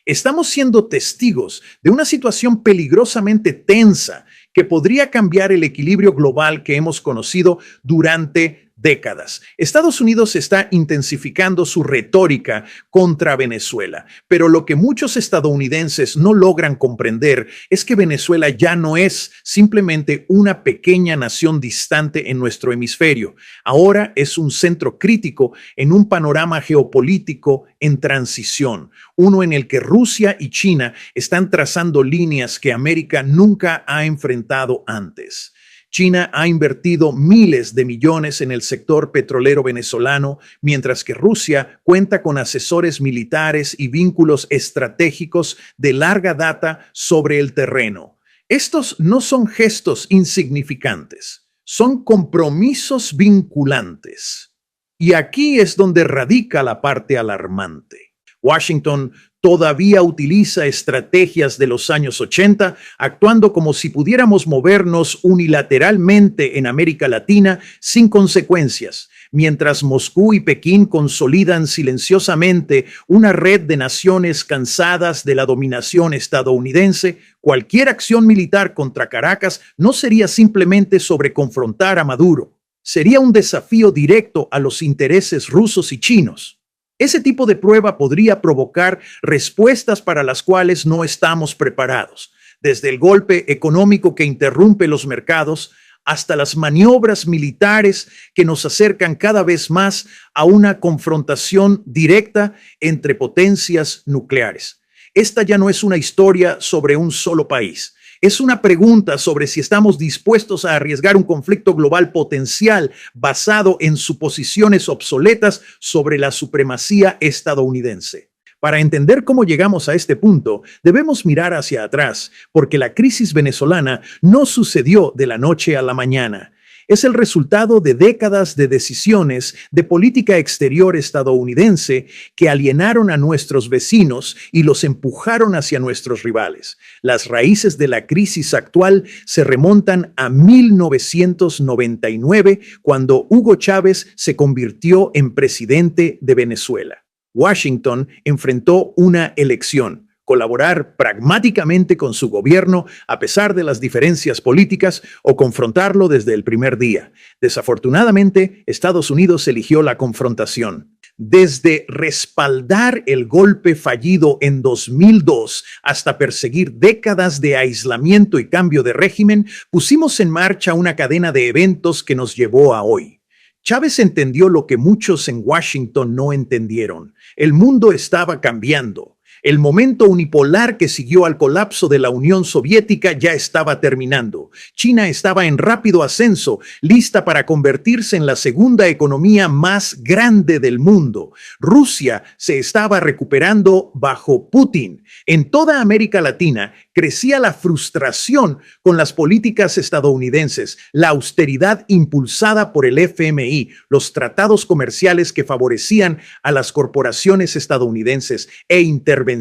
Estamos siendo testigos de una situación peligrosamente tensa que podría cambiar el equilibrio global que hemos conocido durante décadas. Estados Unidos está intensificando su retórica contra Venezuela, pero lo que muchos estadounidenses no logran comprender es que Venezuela ya no es simplemente una pequeña nación distante en nuestro hemisferio. Ahora es un centro crítico en un panorama geopolítico en transición, uno en el que Rusia y China están trazando líneas que América nunca ha enfrentado antes. China ha invertido miles de millones en el sector petrolero venezolano, mientras que Rusia cuenta con asesores militares y vínculos estratégicos de larga data sobre el terreno. Estos no son gestos insignificantes, son compromisos vinculantes. Y aquí es donde radica la parte alarmante. Washington todavía utiliza estrategias de los años 80, actuando como si pudiéramos movernos unilateralmente en América Latina sin consecuencias, mientras Moscú y Pekín consolidan silenciosamente una red de naciones cansadas de la dominación estadounidense. Cualquier acción militar contra Caracas no sería simplemente sobre confrontar a Maduro, sería un desafío directo a los intereses rusos y chinos. Ese tipo de prueba podría provocar respuestas para las cuales no estamos preparados, desde el golpe económico que interrumpe los mercados hasta las maniobras militares que nos acercan cada vez más a una confrontación directa entre potencias nucleares. Esta ya no es una historia sobre un solo país. Es una pregunta sobre si estamos dispuestos a arriesgar un conflicto global potencial basado en suposiciones obsoletas sobre la supremacía estadounidense. Para entender cómo llegamos a este punto, debemos mirar hacia atrás, porque la crisis venezolana no sucedió de la noche a la mañana. Es el resultado de décadas de decisiones de política exterior estadounidense que alienaron a nuestros vecinos y los empujaron hacia nuestros rivales. Las raíces de la crisis actual se remontan a 1999, cuando Hugo Chávez se convirtió en presidente de Venezuela. Washington enfrentó una elección: colaborar pragmáticamente con su gobierno a pesar de las diferencias políticas o confrontarlo desde el primer día. Desafortunadamente, Estados Unidos eligió la confrontación. Desde respaldar el golpe fallido en 2002 hasta perseguir décadas de aislamiento y cambio de régimen, pusimos en marcha una cadena de eventos que nos llevó a hoy. Chávez entendió lo que muchos en Washington no entendieron. El mundo estaba cambiando. El momento unipolar que siguió al colapso de la Unión Soviética ya estaba terminando. China estaba en rápido ascenso, lista para convertirse en la segunda economía más grande del mundo. Rusia se estaba recuperando bajo Putin. En toda América Latina crecía la frustración con las políticas estadounidenses, la austeridad impulsada por el FMI, los tratados comerciales que favorecían a las corporaciones estadounidenses e intervenciones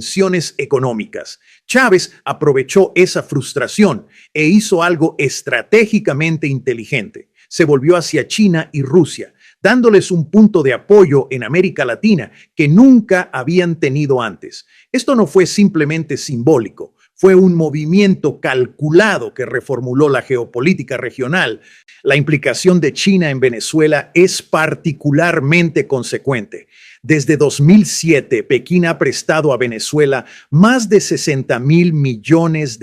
económicas. Chávez aprovechó esa frustración e hizo algo estratégicamente inteligente. Se volvió hacia China y Rusia, dándoles un punto de apoyo en América Latina que nunca habían tenido antes. Esto no fue simplemente simbólico. Fue un movimiento calculado que reformuló la geopolítica regional. La implicación de China en Venezuela es particularmente consecuente. Desde 2007, Pekín ha prestado a Venezuela más de $60,000 millones,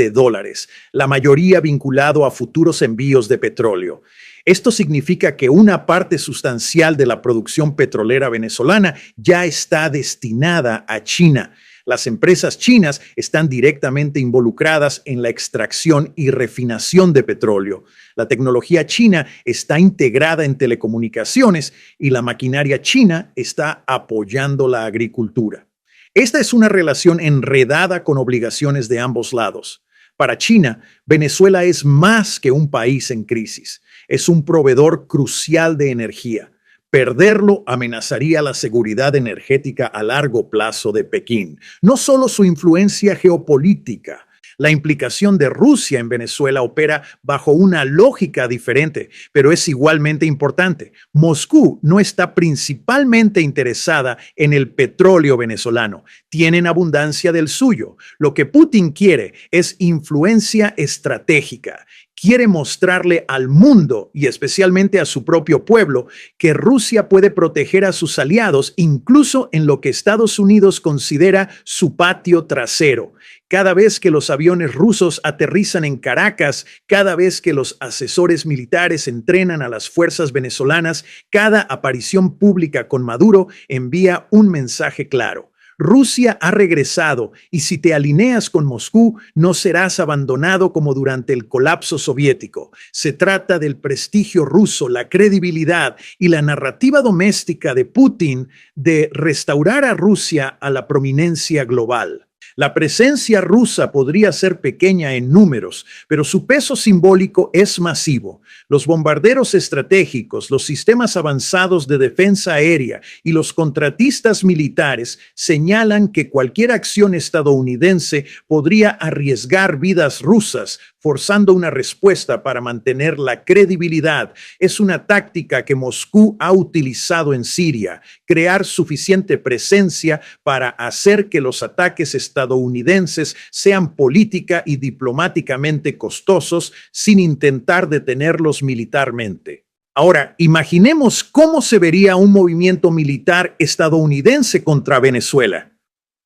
la mayoría vinculado a futuros envíos de petróleo. Esto significa que una parte sustancial de la producción petrolera venezolana ya está destinada a China. Las empresas chinas están directamente involucradas en la extracción y refinación de petróleo. La tecnología china está integrada en telecomunicaciones y la maquinaria china está apoyando la agricultura. Esta es una relación enredada con obligaciones de ambos lados. Para China, Venezuela es más que un país en crisis. Es un proveedor crucial de energía. Perderlo amenazaría la seguridad energética a largo plazo de Pekín. No solo su influencia geopolítica. La implicación de Rusia en Venezuela opera bajo una lógica diferente, pero es igualmente importante. Moscú no está principalmente interesada en el petróleo venezolano. Tienen abundancia del suyo. Lo que Putin quiere es influencia estratégica. Quiere mostrarle al mundo y especialmente a su propio pueblo que Rusia puede proteger a sus aliados incluso en lo que Estados Unidos considera su patio trasero. Cada vez que los aviones rusos aterrizan en Caracas, cada vez que los asesores militares entrenan a las fuerzas venezolanas, cada aparición pública con Maduro envía un mensaje claro. Rusia ha regresado y si te alineas con Moscú, no serás abandonado como durante el colapso soviético. Se trata del prestigio ruso, la credibilidad y la narrativa doméstica de Putin de restaurar a Rusia a la prominencia global. La presencia rusa podría ser pequeña en números, pero su peso simbólico es masivo. Los bombarderos estratégicos, los sistemas avanzados de defensa aérea y los contratistas militares señalan que cualquier acción estadounidense podría arriesgar vidas rusas, forzando una respuesta para mantener la credibilidad. Es una táctica que Moscú ha utilizado en Siria, crear suficiente presencia para hacer que los ataques estadounidenses sean política y diplomáticamente costosos sin intentar detenerlos militarmente. Ahora, imaginemos cómo se vería un movimiento militar estadounidense contra Venezuela.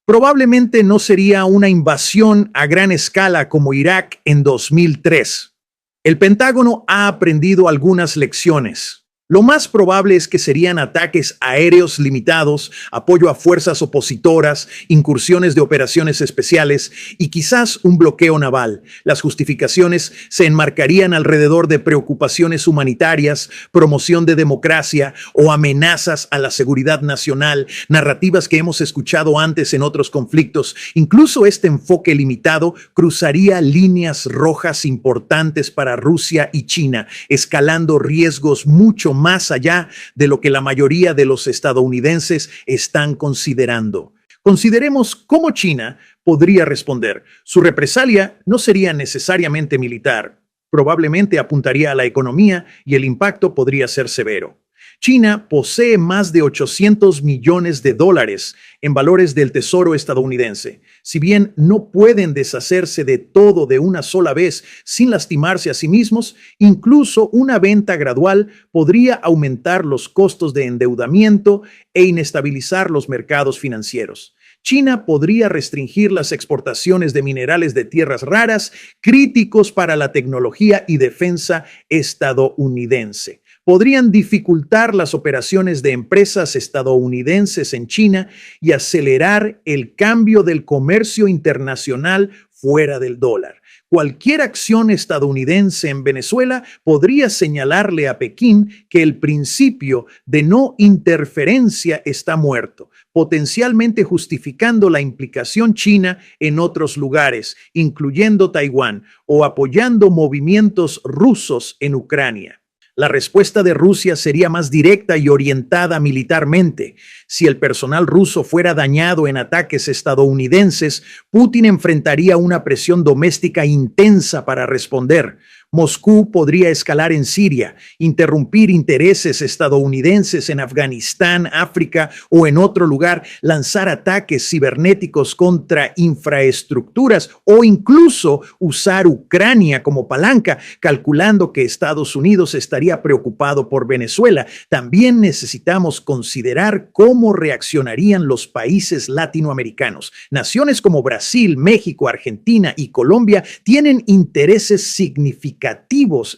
Probablemente no sería una invasión a gran escala como Irak en 2003. El Pentágono ha aprendido algunas lecciones. Lo más probable es que serían ataques aéreos limitados, apoyo a fuerzas opositoras, incursiones de operaciones especiales y quizás un bloqueo naval. Las justificaciones se enmarcarían alrededor de preocupaciones humanitarias, promoción de democracia o amenazas a la seguridad nacional, narrativas que hemos escuchado antes en otros conflictos. Incluso este enfoque limitado cruzaría líneas rojas importantes para Rusia y China, escalando riesgos mucho más allá de lo que la mayoría de los estadounidenses están considerando. Consideremos cómo China podría responder. Su represalia no sería necesariamente militar. Probablemente apuntaría a la economía y el impacto podría ser severo. China posee más de 800 millones de dólares en valores del tesoro estadounidense. Si bien no pueden deshacerse de todo de una sola vez sin lastimarse a sí mismos, incluso una venta gradual podría aumentar los costos de endeudamiento e inestabilizar los mercados financieros. China podría restringir las exportaciones de minerales de tierras raras, críticos para la tecnología y defensa estadounidense. Podrían dificultar las operaciones de empresas estadounidenses en China y acelerar el cambio del comercio internacional fuera del dólar. Cualquier acción estadounidense en Venezuela podría señalarle a Pekín que el principio de no interferencia está muerto, potencialmente justificando la implicación china en otros lugares, incluyendo Taiwán, o apoyando movimientos rusos en Ucrania. La respuesta de Rusia sería más directa y orientada militarmente. Si el personal ruso fuera dañado en ataques estadounidenses, Putin enfrentaría una presión doméstica intensa para responder. Moscú podría escalar en Siria, interrumpir intereses estadounidenses en Afganistán, África o en otro lugar, lanzar ataques cibernéticos contra infraestructuras o incluso usar Ucrania como palanca, calculando que Estados Unidos estaría preocupado por Venezuela. También necesitamos considerar cómo reaccionarían los países latinoamericanos. Naciones como Brasil, México, Argentina y Colombia tienen intereses significativos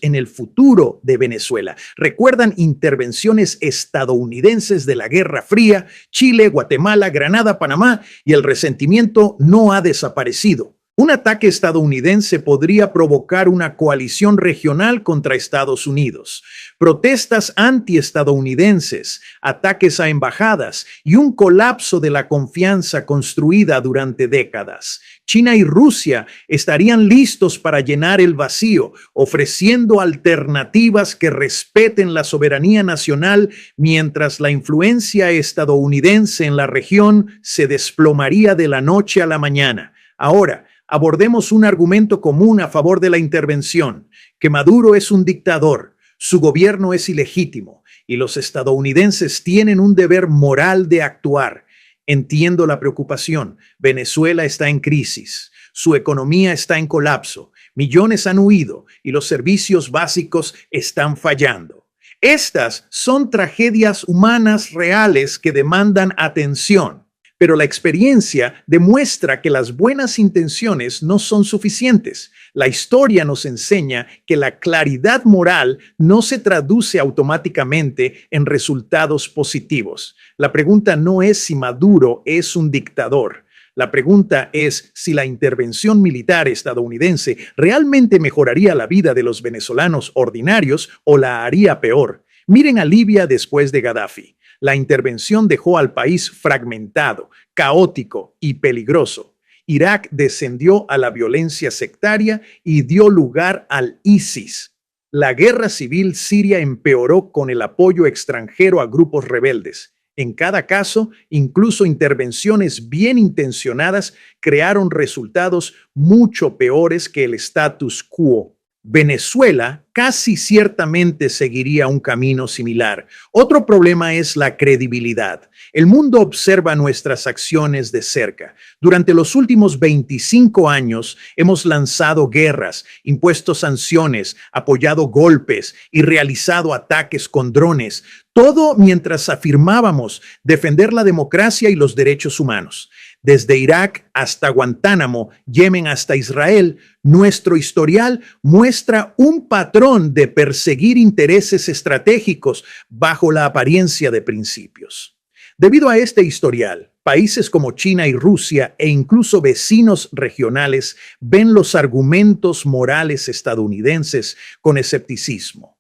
en el futuro de Venezuela. ¿Recuerdan intervenciones estadounidenses de la Guerra Fría? Chile, Guatemala, Granada, Panamá, y el resentimiento no ha desaparecido. Un ataque estadounidense podría provocar una coalición regional contra Estados Unidos, protestas antiestadounidenses, ataques a embajadas y un colapso de la confianza construida durante décadas. China y Rusia estarían listos para llenar el vacío, ofreciendo alternativas que respeten la soberanía nacional, mientras la influencia estadounidense en la región se desplomaría de la noche a la mañana. Ahora, Abordemos un argumento común a favor de la intervención, que Maduro es un dictador, su gobierno es ilegítimo y los estadounidenses tienen un deber moral de actuar. Entiendo la preocupación. Venezuela está en crisis. Su economía está en colapso. Millones han huido y los servicios básicos están fallando. Estas son tragedias humanas reales que demandan atención. Pero la experiencia demuestra que las buenas intenciones no son suficientes. La historia nos enseña que la claridad moral no se traduce automáticamente en resultados positivos. La pregunta no es si Maduro es un dictador. La pregunta es si la intervención militar estadounidense realmente mejoraría la vida de los venezolanos ordinarios o la haría peor. Miren a Libia después de Gaddafi. La intervención dejó al país fragmentado, caótico y peligroso. Irak descendió a la violencia sectaria y dio lugar al ISIS. La guerra civil siria empeoró con el apoyo extranjero a grupos rebeldes. En cada caso, incluso intervenciones bien intencionadas crearon resultados mucho peores que el status quo. Venezuela casi ciertamente seguiría un camino similar. Otro problema es la credibilidad. El mundo observa nuestras acciones de cerca. Durante los últimos 25 años hemos lanzado guerras, impuesto sanciones, apoyado golpes y realizado ataques con drones. Todo mientras afirmábamos defender la democracia y los derechos humanos. Desde Irak hasta Guantánamo, Yemen hasta Israel, nuestro historial muestra un patrón de perseguir intereses estratégicos bajo la apariencia de principios. Debido a este historial, países como China y Rusia e incluso vecinos regionales ven los argumentos morales estadounidenses con escepticismo.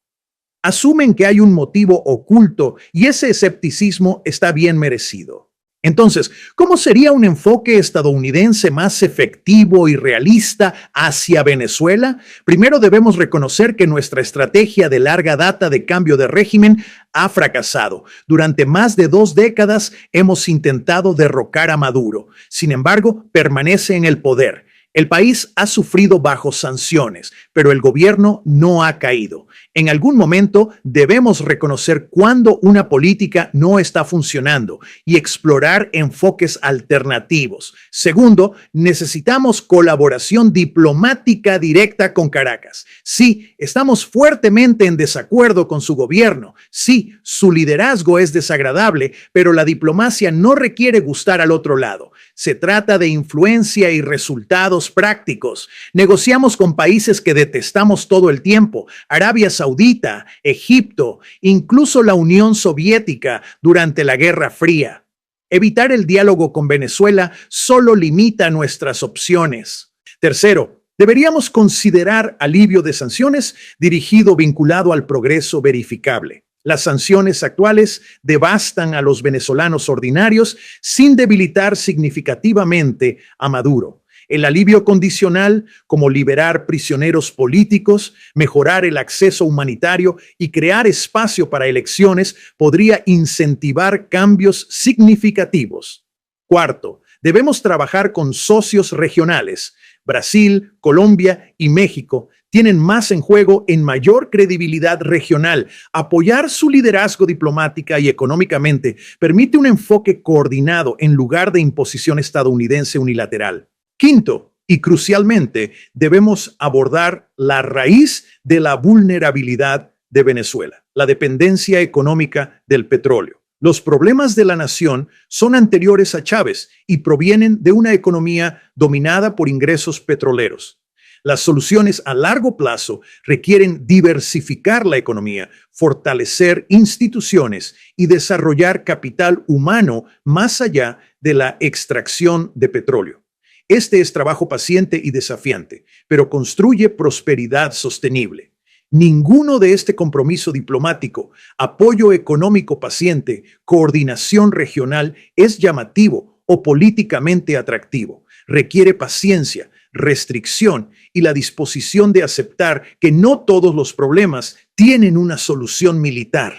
Asumen que hay un motivo oculto y ese escepticismo está bien merecido. Entonces, ¿cómo sería un enfoque estadounidense más efectivo y realista hacia Venezuela? Primero debemos reconocer que nuestra estrategia de larga data de cambio de régimen ha fracasado. Durante más de 2 décadas hemos intentado derrocar a Maduro. Sin embargo, permanece en el poder. El país ha sufrido bajo sanciones, pero el gobierno no ha caído. En algún momento debemos reconocer cuándo una política no está funcionando y explorar enfoques alternativos. Segundo, necesitamos colaboración diplomática directa con Caracas. Sí, estamos fuertemente en desacuerdo con su gobierno. Sí, su liderazgo es desagradable, pero la diplomacia no requiere gustar al otro lado. Se trata de influencia y resultados prácticos. Negociamos con países que detestamos todo el tiempo: Arabia Saudita, Egipto, incluso la Unión Soviética durante la Guerra Fría. Evitar el diálogo con Venezuela solo limita nuestras opciones. Tercero, deberíamos considerar alivio de sanciones vinculado al progreso verificable. Las sanciones actuales devastan a los venezolanos ordinarios sin debilitar significativamente a Maduro. El alivio condicional, como liberar prisioneros políticos, mejorar el acceso humanitario y crear espacio para elecciones, podría incentivar cambios significativos. Cuarto, debemos trabajar con socios regionales. Brasil, Colombia y México tienen más en juego en mayor credibilidad regional. Apoyar su liderazgo diplomática y económicamente permite un enfoque coordinado en lugar de imposición estadounidense unilateral. Quinto, y crucialmente, debemos abordar la raíz de la vulnerabilidad de Venezuela, la dependencia económica del petróleo. Los problemas de la nación son anteriores a Chávez y provienen de una economía dominada por ingresos petroleros. Las soluciones a largo plazo requieren diversificar la economía, fortalecer instituciones y desarrollar capital humano más allá de la extracción de petróleo. Este es trabajo paciente y desafiante, pero construye prosperidad sostenible. Ninguno de este compromiso diplomático, apoyo económico paciente, coordinación regional es llamativo o políticamente atractivo. Requiere paciencia, restricción y la disposición de aceptar que no todos los problemas tienen una solución militar.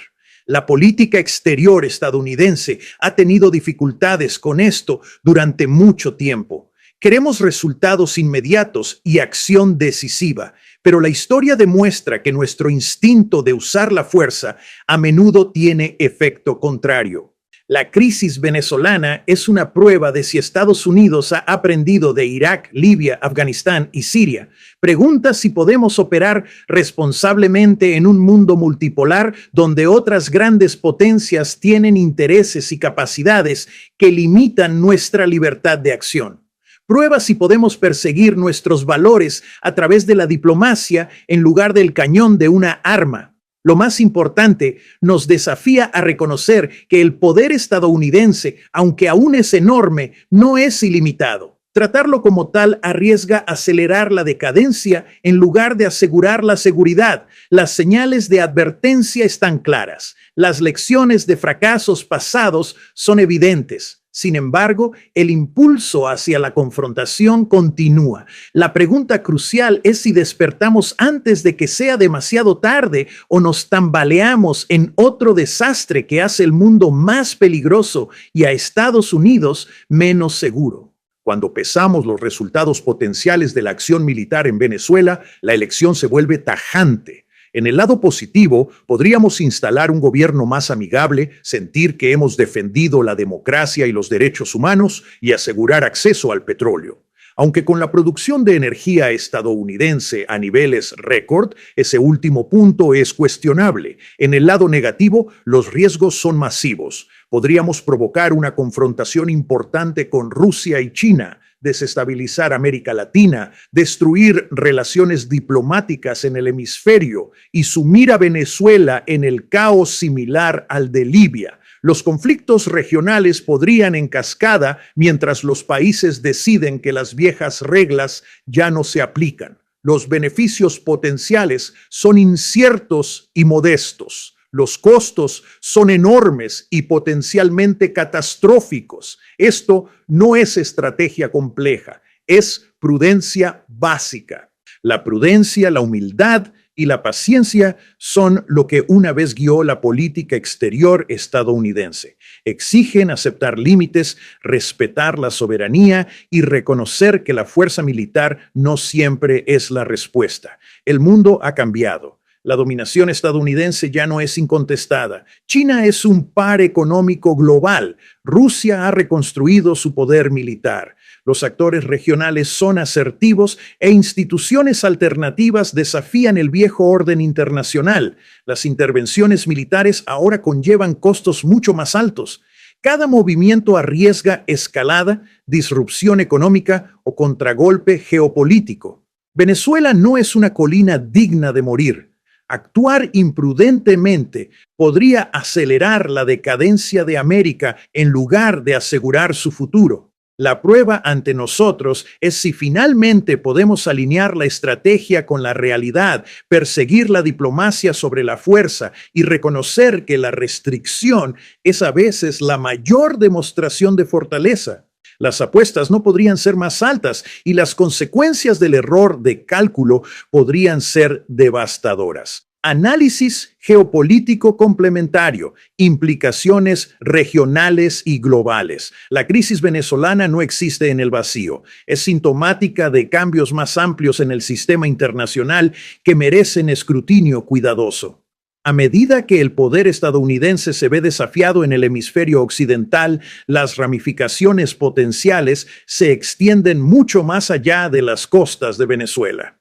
La política exterior estadounidense ha tenido dificultades con esto durante mucho tiempo. Queremos resultados inmediatos y acción decisiva, pero la historia demuestra que nuestro instinto de usar la fuerza a menudo tiene efecto contrario. La crisis venezolana es una prueba de si Estados Unidos ha aprendido de Irak, Libia, Afganistán y Siria. Pregunta si podemos operar responsablemente en un mundo multipolar donde otras grandes potencias tienen intereses y capacidades que limitan nuestra libertad de acción. Prueba si podemos perseguir nuestros valores a través de la diplomacia en lugar del cañón de una arma. Lo más importante, nos desafía a reconocer que el poder estadounidense, aunque aún es enorme, no es ilimitado. Tratarlo como tal arriesga acelerar la decadencia en lugar de asegurar la seguridad. Las señales de advertencia están claras. Las lecciones de fracasos pasados son evidentes. Sin embargo, el impulso hacia la confrontación continúa. La pregunta crucial es si despertamos antes de que sea demasiado tarde o nos tambaleamos en otro desastre que hace el mundo más peligroso y a Estados Unidos menos seguro. Cuando pesamos los resultados potenciales de la acción militar en Venezuela, la elección se vuelve tajante. En el lado positivo, podríamos instalar un gobierno más amigable, sentir que hemos defendido la democracia y los derechos humanos y asegurar acceso al petróleo. Aunque con la producción de energía estadounidense a niveles récord, ese último punto es cuestionable. En el lado negativo, los riesgos son masivos. Podríamos provocar una confrontación importante con Rusia y China, desestabilizar América Latina, destruir relaciones diplomáticas en el hemisferio y sumir a Venezuela en el caos similar al de Libia. Los conflictos regionales podrían en cascada mientras los países deciden que las viejas reglas ya no se aplican. Los beneficios potenciales son inciertos y modestos. Los costos son enormes y potencialmente catastróficos. Esto no es estrategia compleja, es prudencia básica. La prudencia, la humildad y la paciencia son lo que una vez guió la política exterior estadounidense. Exigen aceptar límites, respetar la soberanía y reconocer que la fuerza militar no siempre es la respuesta. El mundo ha cambiado. La dominación estadounidense ya no es incontestada. China es un par económico global. Rusia ha reconstruido su poder militar. Los actores regionales son asertivos e instituciones alternativas desafían el viejo orden internacional. Las intervenciones militares ahora conllevan costos mucho más altos. Cada movimiento arriesga escalada, disrupción económica o contragolpe geopolítico. Venezuela no es una colina digna de morir. Actuar imprudentemente podría acelerar la decadencia de América en lugar de asegurar su futuro. La prueba ante nosotros es si finalmente podemos alinear la estrategia con la realidad, perseguir la diplomacia sobre la fuerza y reconocer que la restricción es a veces la mayor demostración de fortaleza. Las apuestas no podrían ser más altas y las consecuencias del error de cálculo podrían ser devastadoras. Análisis geopolítico complementario, implicaciones regionales y globales. La crisis venezolana no existe en el vacío. Es sintomática de cambios más amplios en el sistema internacional que merecen escrutinio cuidadoso. A medida que el poder estadounidense se ve desafiado en el hemisferio occidental, las ramificaciones potenciales se extienden mucho más allá de las costas de Venezuela.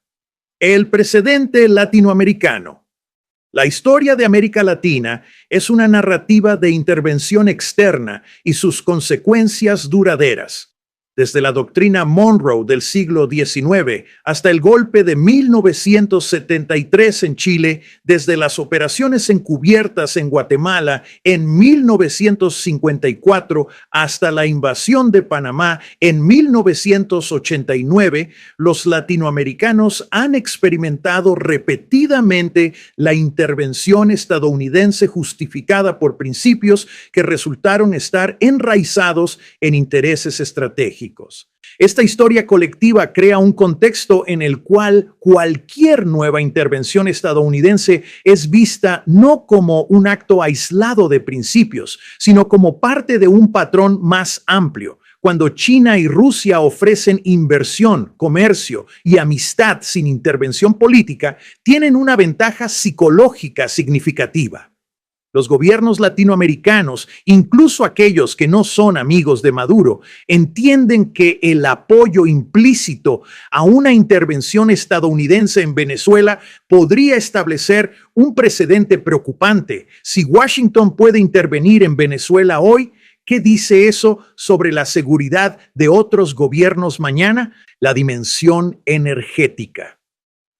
El precedente latinoamericano. La historia de América Latina es una narrativa de intervención externa y sus consecuencias duraderas. Desde la doctrina Monroe del siglo XIX hasta el golpe de 1973 en Chile, desde las operaciones encubiertas en Guatemala en 1954 hasta la invasión de Panamá en 1989, los latinoamericanos han experimentado repetidamente la intervención estadounidense justificada por principios que resultaron estar enraizados en intereses estratégicos. Esta historia colectiva crea un contexto en el cual cualquier nueva intervención estadounidense es vista no como un acto aislado de principios, sino como parte de un patrón más amplio. cuando China y Rusia ofrecen inversión, comercio y amistad sin intervención política, tienen una ventaja psicológica significativa. Los gobiernos latinoamericanos, incluso aquellos que no son amigos de Maduro, entienden que el apoyo implícito a una intervención estadounidense en Venezuela podría establecer un precedente preocupante. Si Washington puede intervenir en Venezuela hoy, ¿qué dice eso sobre la seguridad de otros gobiernos mañana? La dimensión energética.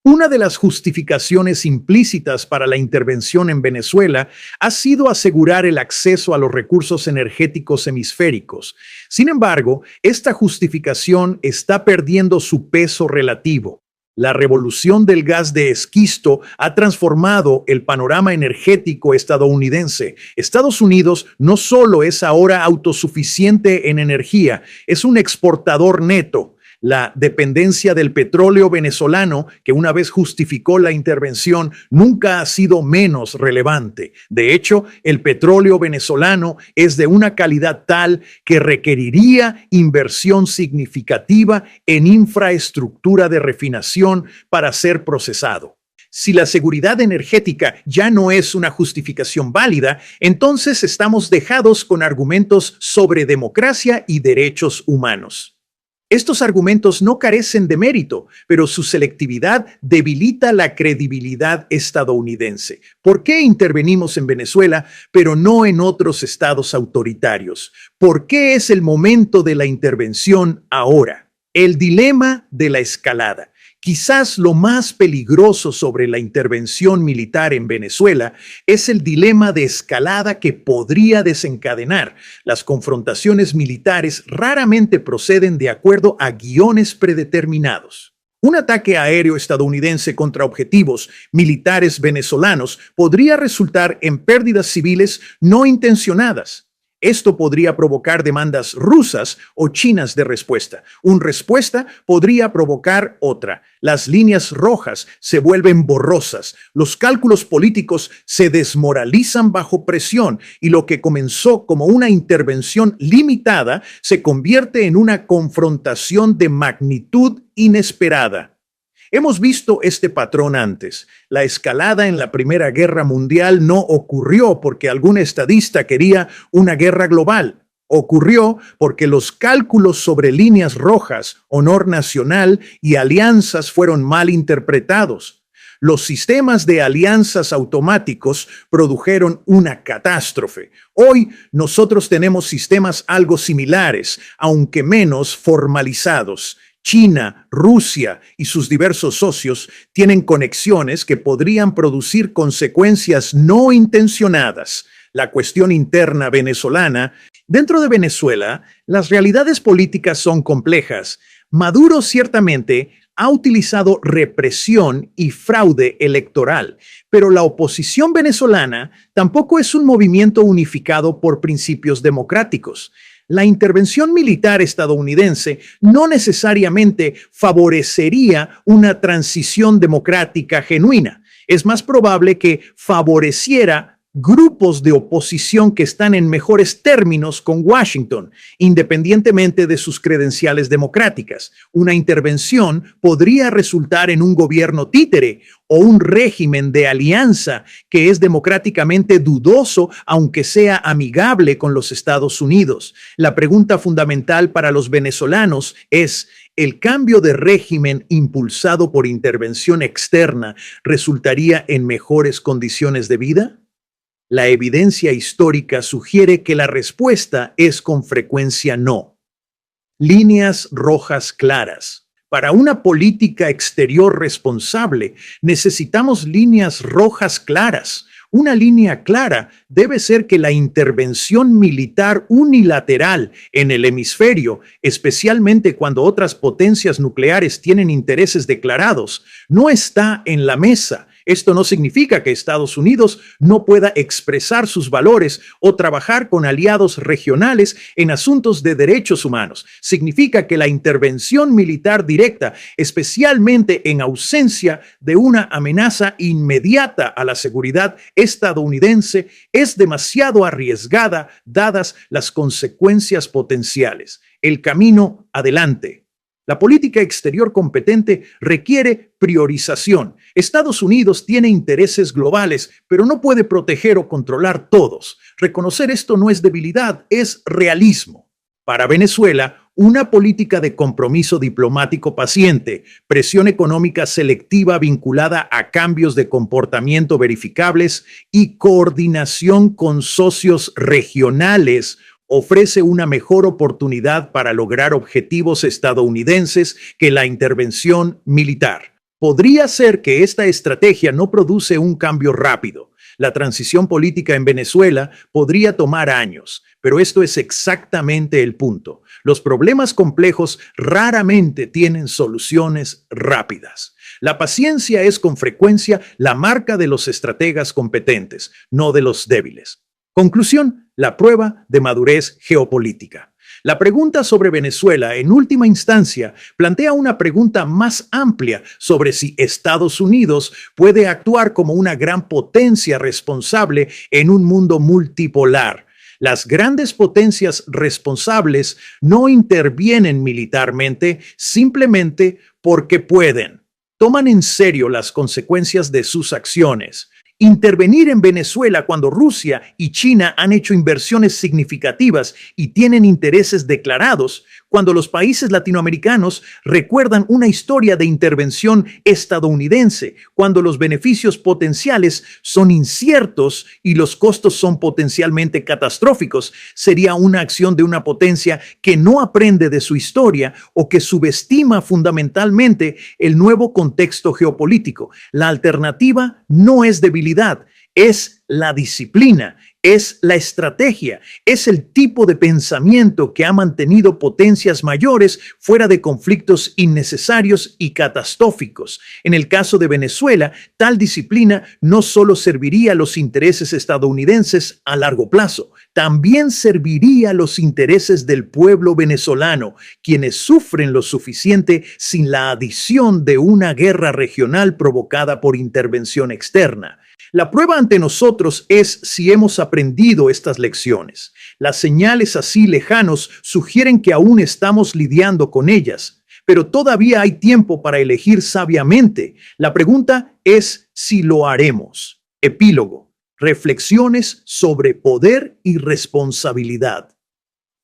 Una de las justificaciones implícitas para la intervención en Venezuela ha sido asegurar el acceso a los recursos energéticos hemisféricos. Sin embargo, esta justificación está perdiendo su peso relativo. La revolución del gas de esquisto ha transformado el panorama energético estadounidense. Estados Unidos no solo es ahora autosuficiente en energía, es un exportador neto. La dependencia del petróleo venezolano, que una vez justificó la intervención, nunca ha sido menos relevante. De hecho, el petróleo venezolano es de una calidad tal que requeriría inversión significativa en infraestructura de refinación para ser procesado. Si la seguridad energética ya no es una justificación válida, entonces estamos dejados con argumentos sobre democracia y derechos humanos. Estos argumentos no carecen de mérito, pero su selectividad debilita la credibilidad estadounidense. ¿Por qué intervenimos en Venezuela, pero no en otros estados autoritarios? ¿Por qué es el momento de la intervención ahora? El dilema de la escalada. Quizás lo más peligroso sobre la intervención militar en Venezuela es el dilema de escalada que podría desencadenar. Las confrontaciones militares raramente proceden de acuerdo a guiones predeterminados. Un ataque aéreo estadounidense contra objetivos militares venezolanos podría resultar en pérdidas civiles no intencionadas. Esto podría provocar demandas rusas o chinas de respuesta. Una respuesta podría provocar otra. Las líneas rojas se vuelven borrosas. Los cálculos políticos se desmoralizan bajo presión y lo que comenzó como una intervención limitada se convierte en una confrontación de magnitud inesperada. Hemos visto este patrón antes. La escalada en la Primera Guerra Mundial no ocurrió porque algún estadista quería una guerra global. Ocurrió porque los cálculos sobre líneas rojas, honor nacional y alianzas fueron mal interpretados. Los sistemas de alianzas automáticos produjeron una catástrofe. Hoy nosotros tenemos sistemas algo similares, aunque menos formalizados. China, Rusia y sus diversos socios tienen conexiones que podrían producir consecuencias no intencionadas. La cuestión interna venezolana. Dentro de Venezuela, las realidades políticas son complejas. Maduro ciertamente ha utilizado represión y fraude electoral, pero la oposición venezolana tampoco es un movimiento unificado por principios democráticos. La intervención militar estadounidense no necesariamente favorecería una transición democrática genuina. Es más probable que favoreciera grupos de oposición que están en mejores términos con Washington, independientemente de sus credenciales democráticas. Una intervención podría resultar en un gobierno títere o un régimen de alianza que es democráticamente dudoso, aunque sea amigable con los Estados Unidos. La pregunta fundamental para los venezolanos es: ¿el cambio de régimen impulsado por intervención externa resultaría en mejores condiciones de vida? La evidencia histórica sugiere que la respuesta es con frecuencia no. Líneas rojas claras. Para una política exterior responsable, necesitamos líneas rojas claras. Una línea clara debe ser que la intervención militar unilateral en el hemisferio, especialmente cuando otras potencias nucleares tienen intereses declarados, no está en la mesa. Esto no significa que Estados Unidos no pueda expresar sus valores o trabajar con aliados regionales en asuntos de derechos humanos. Significa que la intervención militar directa, especialmente en ausencia de una amenaza inmediata a la seguridad estadounidense, es demasiado arriesgada dadas las consecuencias potenciales. El camino adelante. La política exterior competente requiere priorización. Estados Unidos tiene intereses globales, pero no puede proteger o controlar todos. Reconocer esto no es debilidad, es realismo. Para Venezuela, una política de compromiso diplomático paciente, presión económica selectiva vinculada a cambios de comportamiento verificables y coordinación con socios regionales ofrece una mejor oportunidad para lograr objetivos estadounidenses que la intervención militar. Podría ser que esta estrategia no produce un cambio rápido. La transición política en Venezuela podría tomar años, pero esto es exactamente el punto. Los problemas complejos raramente tienen soluciones rápidas. La paciencia es con frecuencia la marca de los estrategas competentes, no de los débiles. Conclusión, la prueba de madurez geopolítica. La pregunta sobre Venezuela, en última instancia, plantea una pregunta más amplia sobre si Estados Unidos puede actuar como una gran potencia responsable en un mundo multipolar. Las grandes potencias responsables no intervienen militarmente simplemente porque pueden. Toman en serio las consecuencias de sus acciones. Intervenir en Venezuela cuando Rusia y China han hecho inversiones significativas y tienen intereses declarados, cuando los países latinoamericanos recuerdan una historia de intervención estadounidense, cuando los beneficios potenciales son inciertos y los costos son potencialmente catastróficos, sería una acción de una potencia que no aprende de su historia o que subestima fundamentalmente el nuevo contexto geopolítico. La alternativa no es debilidad, es la disciplina, es la estrategia, es el tipo de pensamiento que ha mantenido potencias mayores fuera de conflictos innecesarios y catastróficos. En el caso de Venezuela, tal disciplina no solo serviría a los intereses estadounidenses a largo plazo, también serviría a los intereses del pueblo venezolano, quienes sufren lo suficiente sin la adición de una guerra regional provocada por intervención externa. La prueba ante nosotros es si hemos aprendido estas lecciones. Las señales así lejanos sugieren que aún estamos lidiando con ellas, pero todavía hay tiempo para elegir sabiamente. La pregunta es si lo haremos. Epílogo. Reflexiones sobre poder y responsabilidad.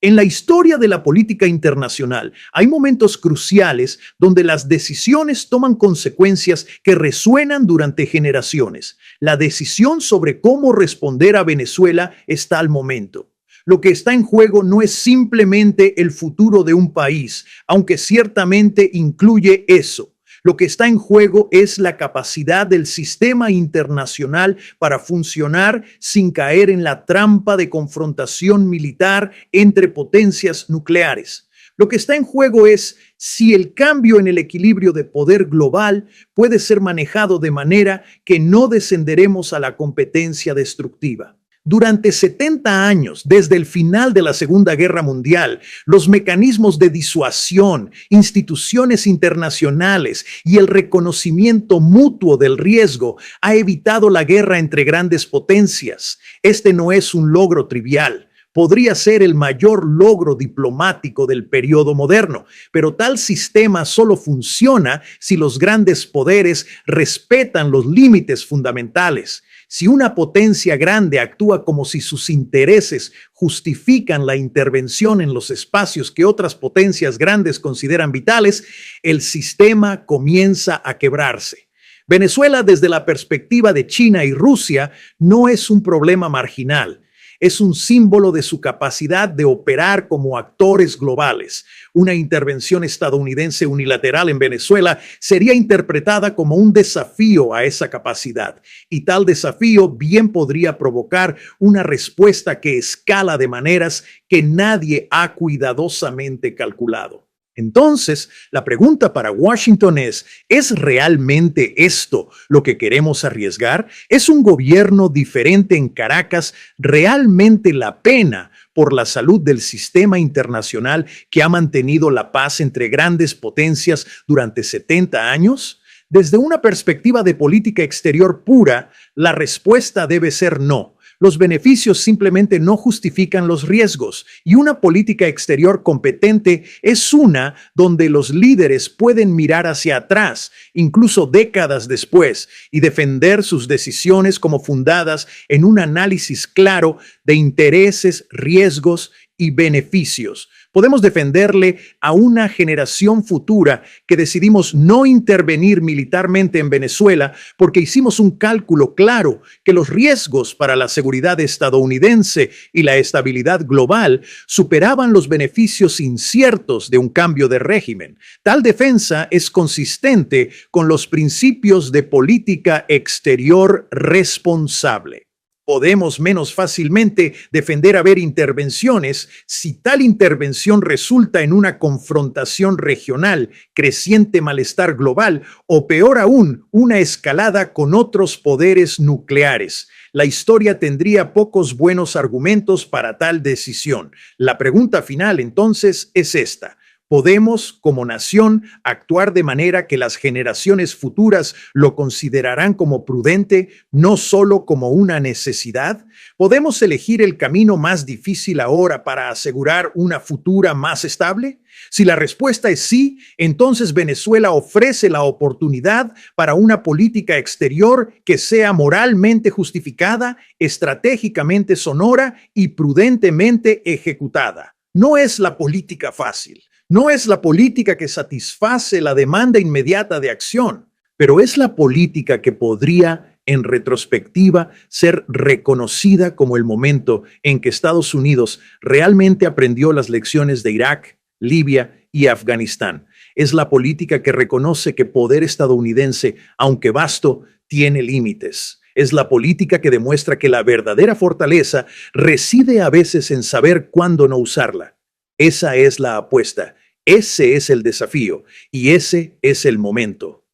En la historia de la política internacional hay momentos cruciales donde las decisiones toman consecuencias que resuenan durante generaciones. La decisión sobre cómo responder a Venezuela está al momento. Lo que está en juego no es simplemente el futuro de un país, aunque ciertamente incluye eso. Lo que está en juego es la capacidad del sistema internacional para funcionar sin caer en la trampa de confrontación militar entre potencias nucleares. Lo que está en juego es si el cambio en el equilibrio de poder global puede ser manejado de manera que no descenderemos a la competencia destructiva. Durante 70 años, desde el final de la Segunda Guerra Mundial, los mecanismos de disuasión, instituciones internacionales y el reconocimiento mutuo del riesgo ha evitado la guerra entre grandes potencias. Este no es un logro trivial. Podría ser el mayor logro diplomático del periodo moderno, pero tal sistema solo funciona si los grandes poderes respetan los límites fundamentales. Si una potencia grande actúa como si sus intereses justifican la intervención en los espacios que otras potencias grandes consideran vitales, el sistema comienza a quebrarse. Venezuela, desde la perspectiva de China y Rusia, no es un problema marginal. Es un símbolo de su capacidad de operar como actores globales. Una intervención estadounidense unilateral en Venezuela sería interpretada como un desafío a esa capacidad, y tal desafío bien podría provocar una respuesta que escala de maneras que nadie ha cuidadosamente calculado. Entonces, la pregunta para Washington ¿es realmente esto lo que queremos arriesgar? ¿Es un gobierno diferente en Caracas realmente la pena por la salud del sistema internacional que ha mantenido la paz entre grandes potencias durante 70 años? Desde una perspectiva de política exterior pura, la respuesta debe ser no. Los beneficios simplemente no justifican los riesgos, y una política exterior competente es una donde los líderes pueden mirar hacia atrás, incluso décadas después, y defender sus decisiones como fundadas en un análisis claro de intereses, riesgos y beneficios. Podemos defenderle a una generación futura que decidimos no intervenir militarmente en Venezuela porque hicimos un cálculo claro que los riesgos para la seguridad estadounidense y la estabilidad global superaban los beneficios inciertos de un cambio de régimen. Tal defensa es consistente con los principios de política exterior responsable. Podemos menos fácilmente defender haber intervenciones si tal intervención resulta en una confrontación regional, creciente malestar global o, peor aún, una escalada con otros poderes nucleares. La historia tendría pocos buenos argumentos para tal decisión. La pregunta final, entonces, es esta. ¿Podemos, como nación, actuar de manera que las generaciones futuras lo considerarán como prudente, no solo como una necesidad? ¿Podemos elegir el camino más difícil ahora para asegurar una futura más estable? Si la respuesta es sí, entonces Venezuela ofrece la oportunidad para una política exterior que sea moralmente justificada, estratégicamente sonora y prudentemente ejecutada. No es la política fácil. No es la política que satisface la demanda inmediata de acción, pero es la política que podría, en retrospectiva, ser reconocida como el momento en que Estados Unidos realmente aprendió las lecciones de Irak, Libia y Afganistán. Es la política que reconoce que poder estadounidense, aunque vasto, tiene límites. Es la política que demuestra que la verdadera fortaleza reside a veces en saber cuándo no usarla. Esa es la apuesta. Ese es el desafío y ese es el momento.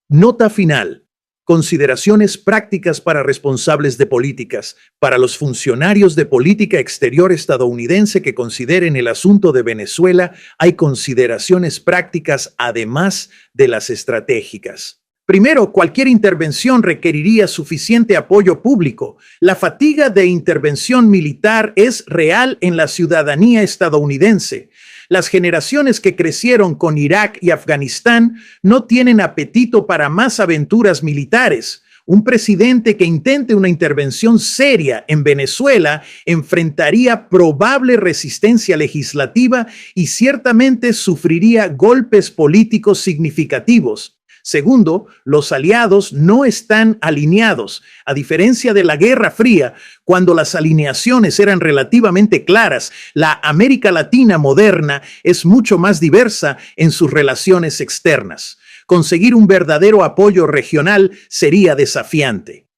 Nota final. Consideraciones prácticas para responsables de políticas. Para los funcionarios de política exterior estadounidense que consideren el asunto de Venezuela, hay consideraciones prácticas además de las estratégicas. Primero, cualquier intervención requeriría suficiente apoyo público. La fatiga de intervención militar es real en la ciudadanía estadounidense. Las generaciones que crecieron con Irak y Afganistán no tienen apetito para más aventuras militares. Un presidente que intente una intervención seria en Venezuela enfrentaría probable resistencia legislativa y ciertamente sufriría golpes políticos significativos. Segundo, los aliados no están alineados. A diferencia de la Guerra Fría, cuando las alineaciones eran relativamente claras, la América Latina moderna es mucho más diversa en sus relaciones externas. Conseguir un verdadero apoyo regional sería desafiante.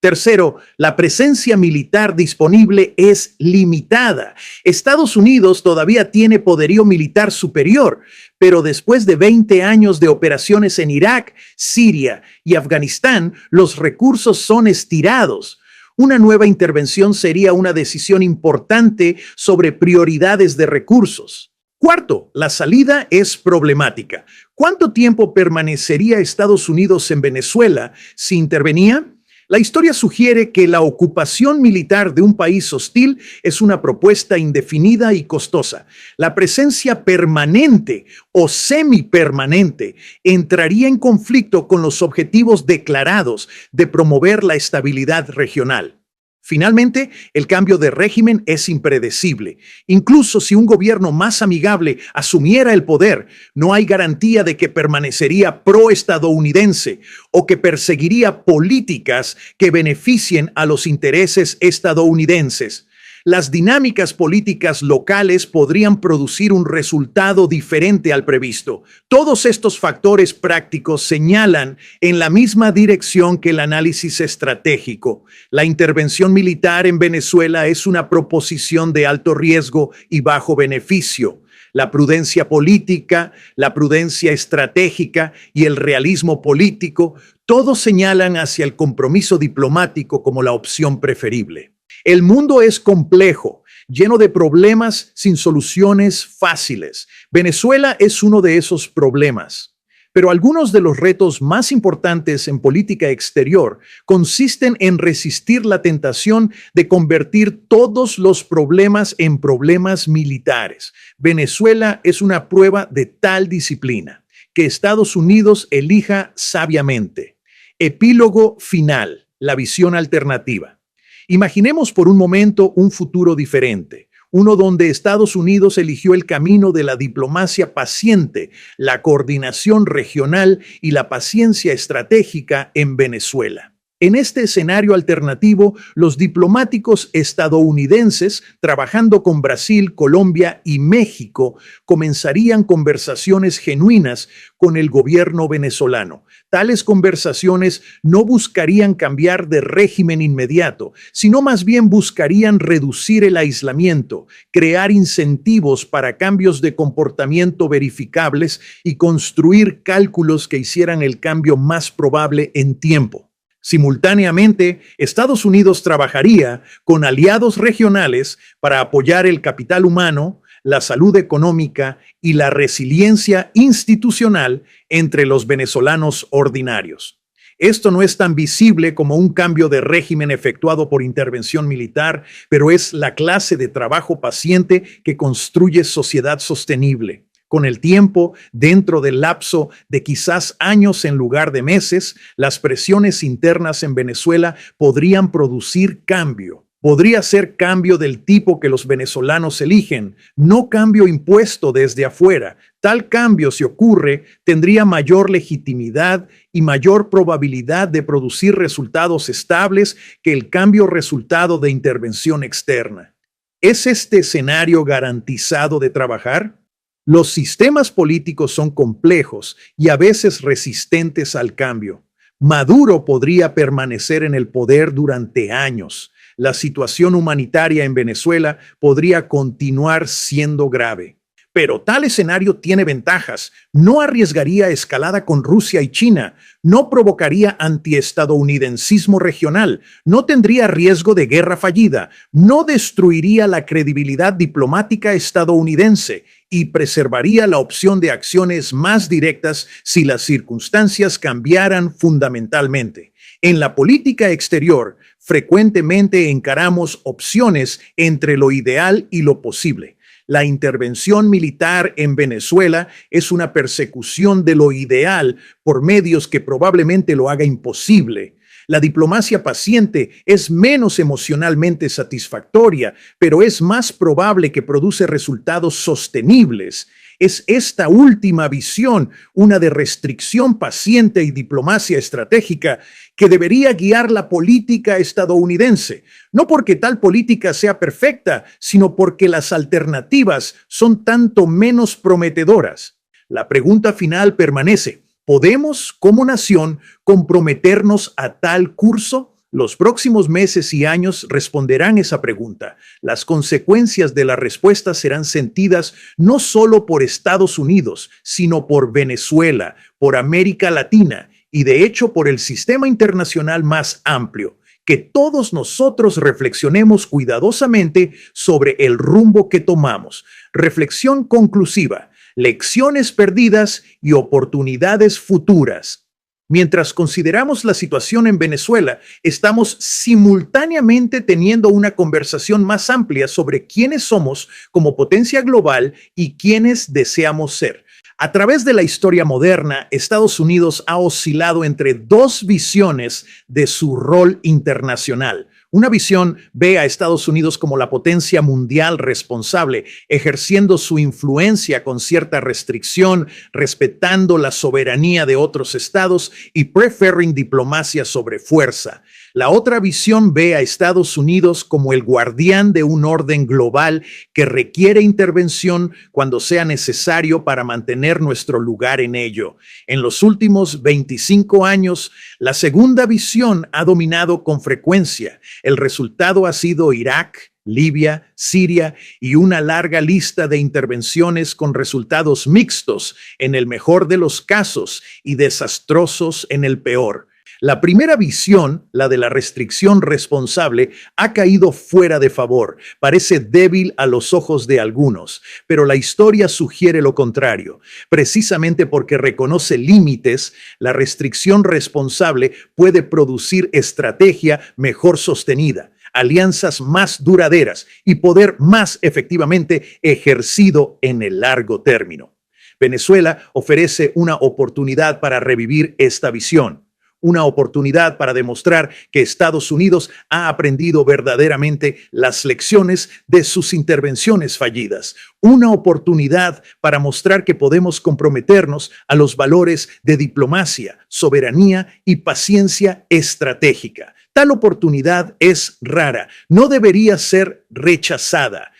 Tercero, la presencia militar disponible es limitada. Estados Unidos todavía tiene poderío militar superior, pero después de 20 años de operaciones en Irak, Siria y Afganistán, los recursos son estirados. Una nueva intervención sería una decisión importante sobre prioridades de recursos. Cuarto, la salida es problemática. ¿Cuánto tiempo permanecería Estados Unidos en Venezuela si intervenía? La historia sugiere que la ocupación militar de un país hostil es una propuesta indefinida y costosa. La presencia permanente o semipermanente entraría en conflicto con los objetivos declarados de promover la estabilidad regional. Finalmente, el cambio de régimen es impredecible. Incluso si un gobierno más amigable asumiera el poder, no hay garantía de que permanecería pro-estadounidense o que perseguiría políticas que beneficien a los intereses estadounidenses. Las dinámicas políticas locales podrían producir un resultado diferente al previsto. Todos estos factores prácticos señalan en la misma dirección que el análisis estratégico. La intervención militar en Venezuela es una proposición de alto riesgo y bajo beneficio. La prudencia política, la prudencia estratégica y el realismo político, todos señalan hacia el compromiso diplomático como la opción preferible. El mundo es complejo, lleno de problemas sin soluciones fáciles. Venezuela es uno de esos problemas. Pero algunos de los retos más importantes en política exterior consisten en resistir la tentación de convertir todos los problemas en problemas militares. Venezuela es una prueba de tal disciplina. Que Estados Unidos elija sabiamente. Epílogo final, la visión alternativa. Imaginemos por un momento un futuro diferente. Uno donde Estados Unidos eligió el camino de la diplomacia paciente, la coordinación regional y la paciencia estratégica en Venezuela. En este escenario alternativo, los diplomáticos estadounidenses, trabajando con Brasil, Colombia y México, comenzarían conversaciones genuinas con el gobierno venezolano. Tales conversaciones no buscarían cambiar de régimen inmediato, sino más bien buscarían reducir el aislamiento, crear incentivos para cambios de comportamiento verificables y construir cálculos que hicieran el cambio más probable en tiempo. Simultáneamente, Estados Unidos trabajaría con aliados regionales para apoyar el capital humano, la salud económica y la resiliencia institucional entre los venezolanos ordinarios. Esto no es tan visible como un cambio de régimen efectuado por intervención militar, pero es la clase de trabajo paciente que construye sociedad sostenible. Con el tiempo, dentro del lapso de quizás años en lugar de meses, las presiones internas en Venezuela podrían producir cambio. Podría ser cambio del tipo que los venezolanos eligen, no cambio impuesto desde afuera. Tal cambio, si ocurre, tendría mayor legitimidad y mayor probabilidad de producir resultados estables que el cambio resultado de intervención externa. ¿Es este escenario garantizado de trabajar? Los sistemas políticos son complejos y a veces resistentes al cambio. Maduro podría permanecer en el poder durante años. La situación humanitaria en Venezuela podría continuar siendo grave. Pero tal escenario tiene ventajas. No arriesgaría escalada con Rusia y China. No provocaría antiestadounidencismo regional. No tendría riesgo de guerra fallida. No destruiría la credibilidad diplomática estadounidense y preservaría la opción de acciones más directas si las circunstancias cambiaran fundamentalmente. En la política exterior, frecuentemente encaramos opciones entre lo ideal y lo posible. La intervención militar en Venezuela es una persecución de lo ideal por medios que probablemente lo haga imposible. La diplomacia paciente es menos emocionalmente satisfactoria, pero es más probable que produce resultados sostenibles. Es esta última visión, una de restricción paciente y diplomacia estratégica, que debería guiar la política estadounidense, no porque tal política sea perfecta, sino porque las alternativas son tanto menos prometedoras. La pregunta final permanece: ¿podemos, como nación, comprometernos a tal curso? Los próximos meses y años responderán esa pregunta. Las consecuencias de la respuesta serán sentidas no solo por Estados Unidos, sino por Venezuela, por América Latina y de hecho por el sistema internacional más amplio. Que todos nosotros reflexionemos cuidadosamente sobre el rumbo que tomamos. Reflexión conclusiva, lecciones perdidas y oportunidades futuras. Mientras consideramos la situación en Venezuela, estamos simultáneamente teniendo una conversación más amplia sobre quiénes somos como potencia global y quiénes deseamos ser. A través de la historia moderna, Estados Unidos ha oscilado entre dos visiones de su rol internacional. Una visión ve a Estados Unidos como la potencia mundial responsable, ejerciendo su influencia con cierta restricción, respetando la soberanía de otros estados y preferring diplomacia sobre fuerza. La otra visión ve a Estados Unidos como el guardián de un orden global que requiere intervención cuando sea necesario para mantener nuestro lugar en ello. En los últimos 25 años, la segunda visión ha dominado con frecuencia. El resultado ha sido Irak, Libia, Siria y una larga lista de intervenciones con resultados mixtos en el mejor de los casos y desastrosos en el peor. La primera visión, la de la restricción responsable, ha caído fuera de favor, parece débil a los ojos de algunos, pero la historia sugiere lo contrario. Precisamente porque reconoce límites, la restricción responsable puede producir estrategia mejor sostenida, alianzas más duraderas y poder más efectivamente ejercido en el largo término. Venezuela ofrece una oportunidad para revivir esta visión, una oportunidad para demostrar que Estados Unidos ha aprendido verdaderamente las lecciones de sus intervenciones fallidas, una oportunidad para mostrar que podemos comprometernos a los valores de diplomacia, soberanía y paciencia estratégica. Tal oportunidad es rara, no debería ser rechazada.